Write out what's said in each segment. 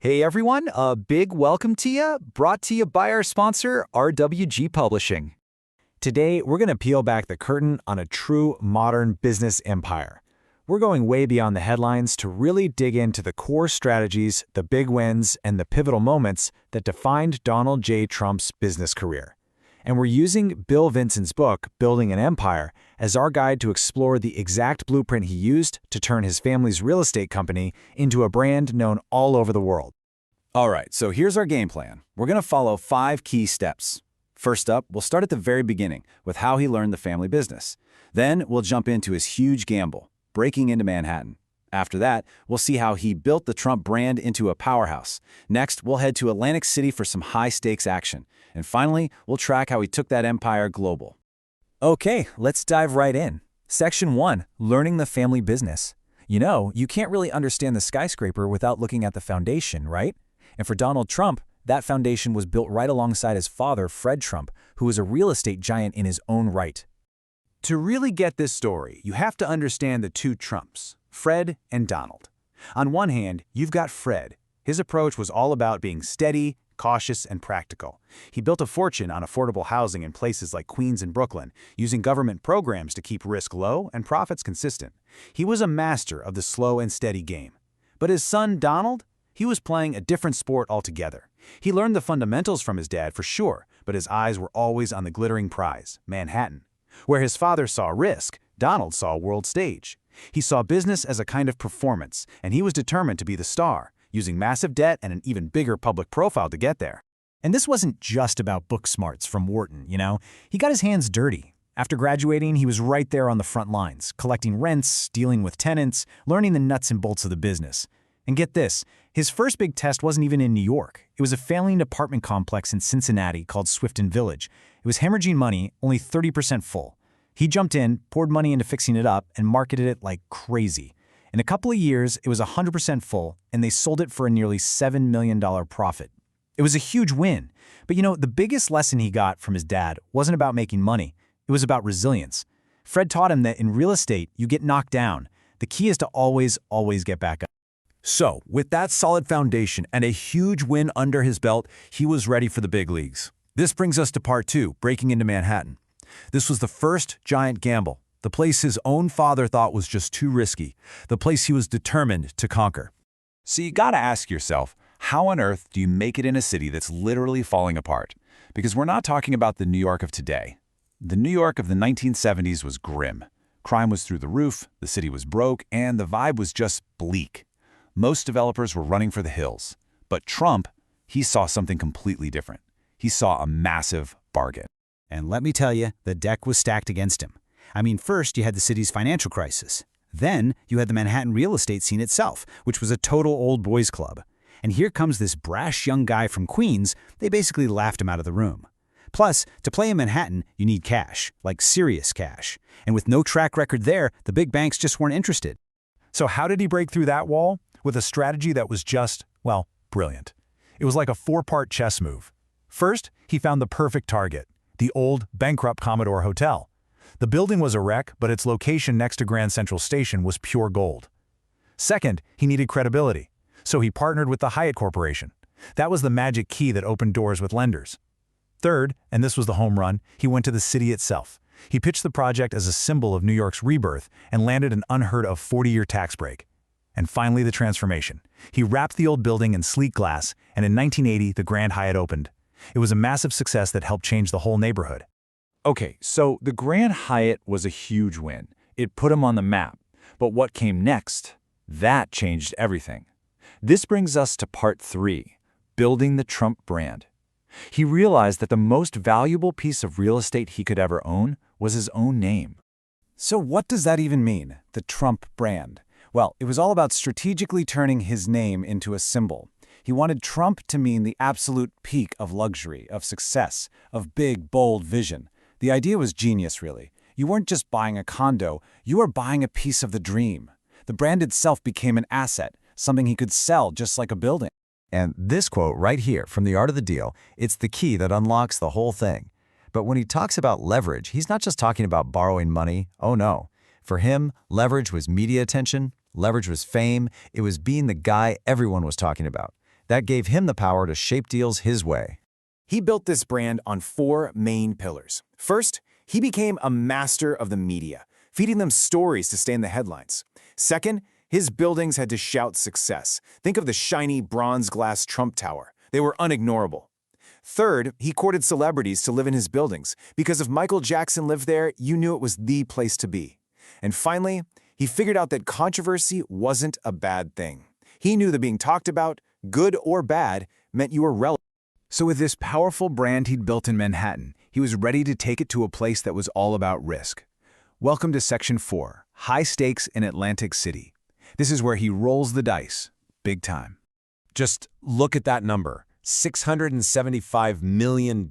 Hey everyone, a big welcome to you, brought to you by our sponsor, RWG Publishing. Today, we're going to peel back the curtain on a true modern business empire. We're going way beyond the headlines to really dig into the core strategies, the big wins, and the pivotal moments that defined Donald J. Trump's business career. And we're using Bill Vincent's book, Building an Empire, as our guide to explore the exact blueprint he used to turn his family's real estate company into a brand known all over the world. All right, so here's our game plan. We're going to follow 5 key steps. First up, we'll start at the very beginning with how he learned the family business. Then we'll jump into his huge gamble, breaking into Manhattan. After that, we'll see how he built the Trump brand into a powerhouse. Next, we'll head to Atlantic City for some high-stakes action. And finally, we'll track how he took that empire global. Okay, let's dive right in. Section 1, Learning the Family Business. You can't really understand the skyscraper without looking at the foundation, right? And for Donald Trump, that foundation was built right alongside his father, Fred Trump, who was a real estate giant in his own right. To really get this story, you have to understand the two Trumps, Fred and Donald. On one hand, you've got Fred. His approach was all about being steady, cautious, and practical. He built a fortune on affordable housing in places like Queens and Brooklyn, using government programs to keep risk low and profits consistent. He was a master of the slow and steady game. But his son, Donald, he was playing a different sport altogether. He learned the fundamentals from his dad for sure, but his eyes were always on the glittering prize, Manhattan. Where his father saw risk, Donald saw a world stage. He saw business as a kind of performance, and he was determined to be the star, using massive debt and an even bigger public profile to get there. And this wasn't just about book smarts from Wharton, He got his hands dirty. After graduating, he was right there on the front lines, collecting rents, dealing with tenants, learning the nuts and bolts of the business. And get this, his first big test wasn't even in New York. It was a failing apartment complex in Cincinnati called Swifton Village. It was hemorrhaging money, only 30% full. He jumped in, poured money into fixing it up, and marketed it like crazy. In a couple of years, it was 100% full, and they sold it for a nearly $7 million profit. It was a huge win. But the biggest lesson he got from his dad wasn't about making money. It was about resilience. Fred taught him that in real estate, you get knocked down. The key is to always get back up. So, with that solid foundation and a huge win under his belt, he was ready for the big leagues. This brings us to part 2, breaking into Manhattan. This was the first giant gamble, the place his own father thought was just too risky, the place he was determined to conquer. So you gotta ask yourself, how on earth do you make it in a city that's literally falling apart? Because we're not talking about the New York of today. The New York of the 1970s was grim. Crime was through the roof, the city was broke, and the vibe was just bleak. Most developers were running for the hills. But Trump, he saw something completely different. He saw a massive bargain. And let me tell you, the deck was stacked against him. First you had the city's financial crisis. Then you had the Manhattan real estate scene itself, which was a total old boys club. And here comes this brash young guy from Queens. They basically laughed him out of the room. Plus, to play in Manhattan, you need cash, like serious cash. And with no track record there, the big banks just weren't interested. So how did he break through that wall? With a strategy that was just, brilliant. It was like a 4-part chess move. First, he found the perfect target, the old, bankrupt Commodore Hotel. The building was a wreck, but its location next to Grand Central Station was pure gold. Second, he needed credibility, so he partnered with the Hyatt Corporation. That was the magic key that opened doors with lenders. Third, and this was the home run, he went to the city itself. He pitched the project as a symbol of New York's rebirth and landed an unheard-of 40-year tax break. And finally, the transformation. He wrapped the old building in sleek glass, and in 1980, the Grand Hyatt opened. It was a massive success that helped change the whole neighborhood. Okay, so the Grand Hyatt was a huge win. It put him on the map. But what came next? That changed everything. This brings us to part 3, building the Trump brand. He realized that the most valuable piece of real estate he could ever own was his own name. So what does that even mean, the Trump brand? Well, it was all about strategically turning his name into a symbol. He wanted Trump to mean the absolute peak of luxury, of success, of big, bold vision. The idea was genius, really. You weren't just buying a condo, you were buying a piece of the dream. The brand itself became an asset, something he could sell just like a building. And this quote right here from The Art of the Deal, it's the key that unlocks the whole thing. But when he talks about leverage, he's not just talking about borrowing money. Oh no. For him, leverage was media attention, leverage was fame, it was being the guy everyone was talking about. That gave him the power to shape deals his way. He built this brand on 4 main pillars. First, he became a master of the media, feeding them stories to stay in the headlines. Second, his buildings had to shout success. Think of the shiny bronze glass Trump Tower. They were unignorable. Third, he courted celebrities to live in his buildings, because if Michael Jackson lived there, you knew it was the place to be. And finally, he figured out that controversy wasn't a bad thing. He knew that being talked about, good or bad, meant you were relevant. So with this powerful brand he'd built in Manhattan, he was ready to take it to a place that was all about risk. Welcome to Section 4, High Stakes in Atlantic City. This is where he rolls the dice, big time. Just look at that number, $675 million.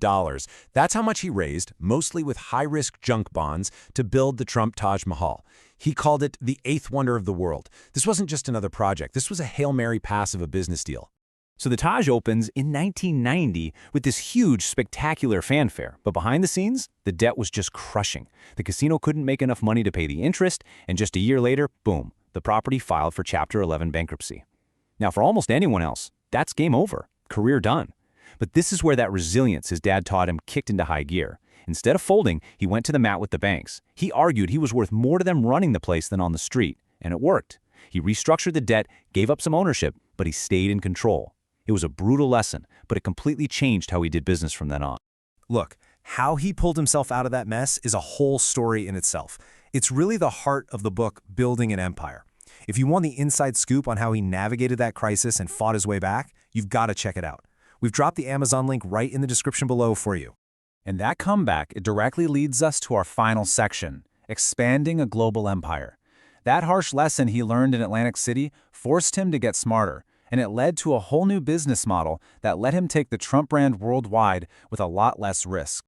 That's how much he raised, mostly with high-risk junk bonds, to build the Trump Taj Mahal. He called it the 8th wonder of the world. This wasn't just another project. This was a Hail Mary pass of a business deal. So the Taj opens in 1990 with this huge, spectacular fanfare. But behind the scenes, the debt was just crushing. The casino couldn't make enough money to pay the interest, and just a year later, boom, the property filed for Chapter 11 bankruptcy. Now, for almost anyone else, that's game over, career done. But this is where that resilience his dad taught him kicked into high gear. Instead of folding, he went to the mat with the banks. He argued he was worth more to them running the place than on the street, and it worked. He restructured the debt, gave up some ownership, but he stayed in control. It was a brutal lesson, but it completely changed how he did business from then on. Look, how he pulled himself out of that mess is a whole story in itself. It's really the heart of the book, Building an Empire. If you want the inside scoop on how he navigated that crisis and fought his way back, you've got to check it out. We've dropped the Amazon link right in the description below for you. And that comeback, it directly leads us to our final section, expanding a global empire. That harsh lesson he learned in Atlantic City forced him to get smarter, and it led to a whole new business model that let him take the Trump brand worldwide with a lot less risk.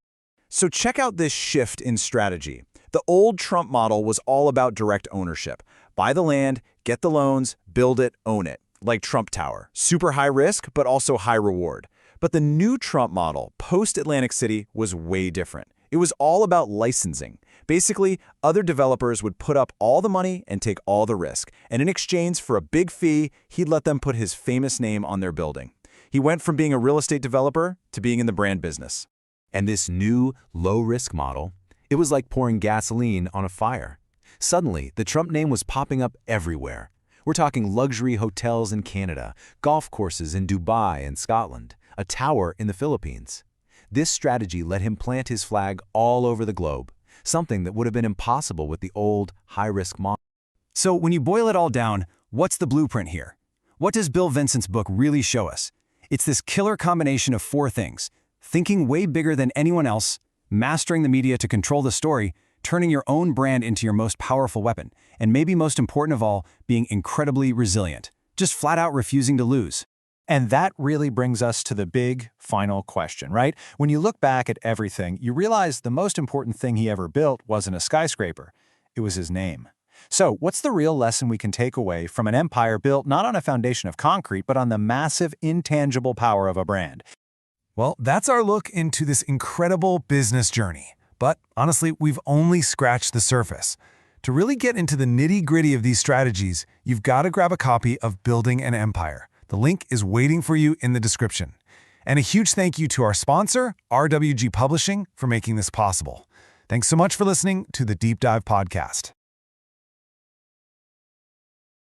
So check out this shift in strategy. The old Trump model was all about direct ownership. Buy the land, get the loans, build it, own it. Like Trump Tower. Super high risk, but also high reward. But the new Trump model, post-Atlantic City, was way different. It was all about licensing. Basically, other developers would put up all the money and take all the risk. And in exchange for a big fee, he'd let them put his famous name on their building. He went from being a real estate developer to being in the brand business. And this new, low-risk model, it was like pouring gasoline on a fire. Suddenly, the Trump name was popping up everywhere. We're talking luxury hotels in Canada, golf courses in Dubai and Scotland, a tower in the Philippines. This strategy let him plant his flag all over the globe, something that would have been impossible with the old, high-risk model. So when you boil it all down, what's the blueprint here? What does Bill Vincent's book really show us? It's this killer combination of 4 things: thinking way bigger than anyone else, mastering the media to control the story, turning your own brand into your most powerful weapon, and maybe most important of all, being incredibly resilient. Just flat out refusing to lose. And that really brings us to the big final question, right? When you look back at everything, you realize the most important thing he ever built wasn't a skyscraper. It was his name. So what's the real lesson we can take away from an empire built not on a foundation of concrete, but on the massive, intangible power of a brand? Well, that's our look into this incredible business journey. But honestly, we've only scratched the surface. To really get into the nitty-gritty of these strategies, you've got to grab a copy of Building an Empire. The link is waiting for you in the description. And a huge thank you to our sponsor, RWG Publishing, for making this possible. Thanks so much for listening to the Deep Dive Podcast.